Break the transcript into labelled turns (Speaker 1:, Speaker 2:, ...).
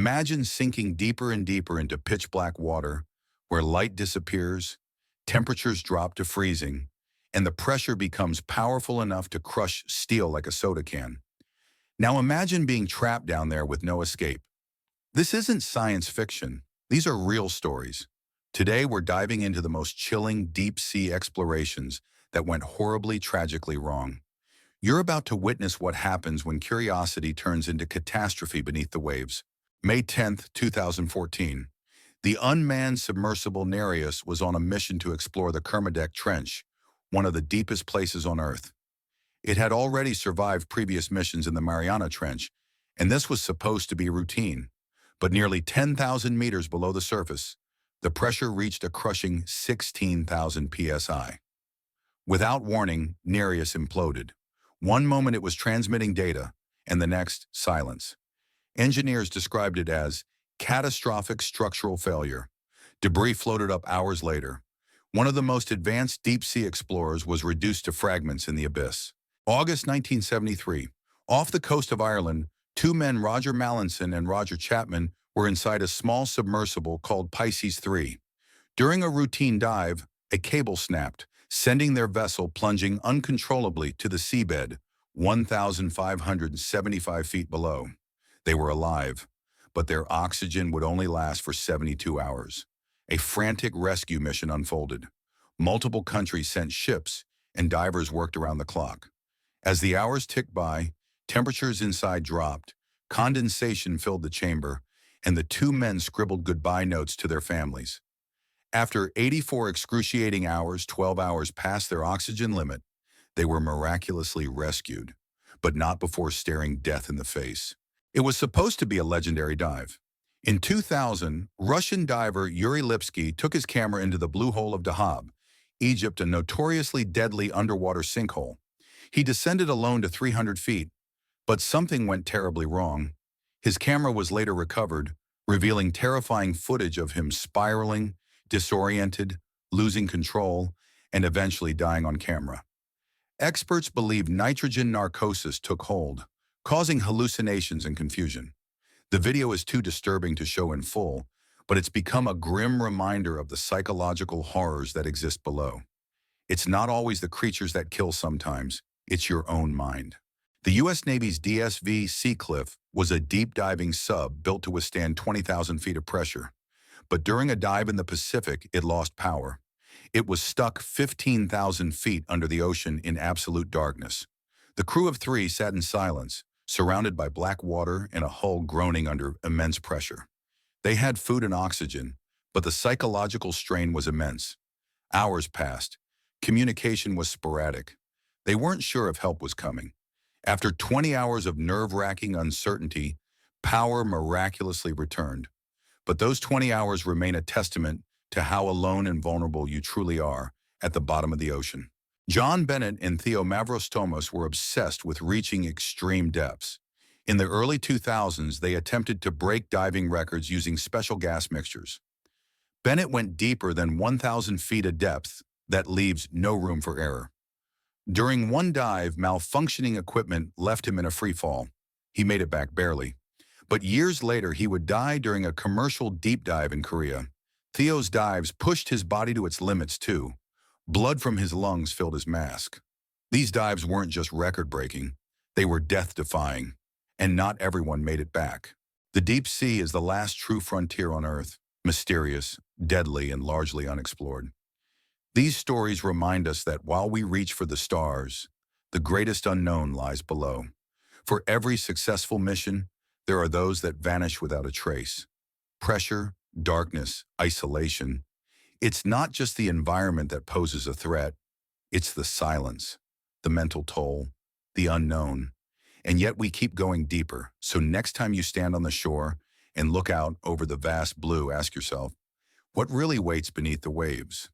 Speaker 1: Imagine sinking deeper and deeper into pitch black water, where light disappears, temperatures drop to freezing, and the pressure becomes powerful enough to crush steel like a soda can. Now imagine being trapped down there with no escape. This isn't science fiction. These are real stories. Today we're diving into the most chilling deep-sea explorations that went horribly, tragically wrong. You're about to witness what happens when curiosity turns into catastrophe beneath the waves. May 10th, 2014. The unmanned submersible Nereus was on a mission to explore the Kermadec Trench, one of the deepest places on Earth. It had already survived previous missions in the Mariana Trench, and this was supposed to be routine. But nearly 10,000 meters below the surface, the pressure reached a crushing 16,000 psi. Without warning, Nereus imploded. One moment it was transmitting data, and the next, silence. Engineers described it as catastrophic structural failure. Debris floated up hours later. One of the most advanced deep-sea explorers was reduced to fragments in the abyss. August 1973. Off the coast of Ireland, two men, Roger Mallinson and Roger Chapman, were inside a small submersible called Pisces 3. During a routine dive, a cable snapped, sending their vessel plunging uncontrollably to the seabed, 1,575 feet below. They were alive, but their oxygen would only last for 72 hours. A frantic rescue mission unfolded. Multiple countries sent ships, and divers worked around the clock. As the hours ticked by, temperatures inside dropped, condensation filled the chamber, and the two men scribbled goodbye notes to their families. After 84 excruciating hours, 12 hours past their oxygen limit, they were miraculously rescued, but not before staring death in the face. It was supposed to be a legendary dive. In 2000, Russian diver Yuri Lipsky took his camera into the Blue Hole of Dahab, Egypt, a notoriously deadly underwater sinkhole. He descended alone to 300 feet, but something went terribly wrong. His camera was later recovered, revealing terrifying footage of him spiraling, disoriented, losing control, and eventually dying on camera. Experts believe nitrogen narcosis took hold, causing hallucinations and confusion. The video is too disturbing to show in full, but it's become a grim reminder of the psychological horrors that exist below. It's not always the creatures that kill sometimes, it's your own mind. The U.S. Navy's DSV Seacliff was a deep-diving sub built to withstand 20,000 feet of pressure. But during a dive in the Pacific, it lost power. It was stuck 15,000 feet under the ocean in absolute darkness. The crew of three sat in silence, surrounded by black water and a hull groaning under immense pressure. They had food and oxygen, but the psychological strain was immense. Hours passed. Communication was sporadic. They weren't sure if help was coming. After 20 hours of nerve-wracking uncertainty, power miraculously returned. But those 20 hours remain a testament to how alone and vulnerable you truly are at the bottom of the ocean. John Bennett and Theo Mavrostomos were obsessed with reaching extreme depths. In the early 2000s, they attempted to break diving records using special gas mixtures. Bennett went deeper than 1,000 feet of depth that leaves no room for error. During one dive, malfunctioning equipment left him in a free fall. He made it back barely. But years later, he would die during a commercial deep dive in Korea. Theo's dives pushed his body to its limits too. Blood from his lungs filled his mask. These dives weren't just record-breaking, they were death-defying, and not everyone made it back. The deep sea is the last true frontier on Earth, mysterious, deadly, and largely unexplored. These stories remind us that while we reach for the stars, the greatest unknown lies below. For every successful mission, there are those that vanish without a trace. Pressure, darkness, isolation. It's not just the environment that poses a threat. It's the silence, the mental toll, the unknown. And yet we keep going deeper. So next time you stand on the shore and look out over the vast blue, ask yourself, what really waits beneath the waves?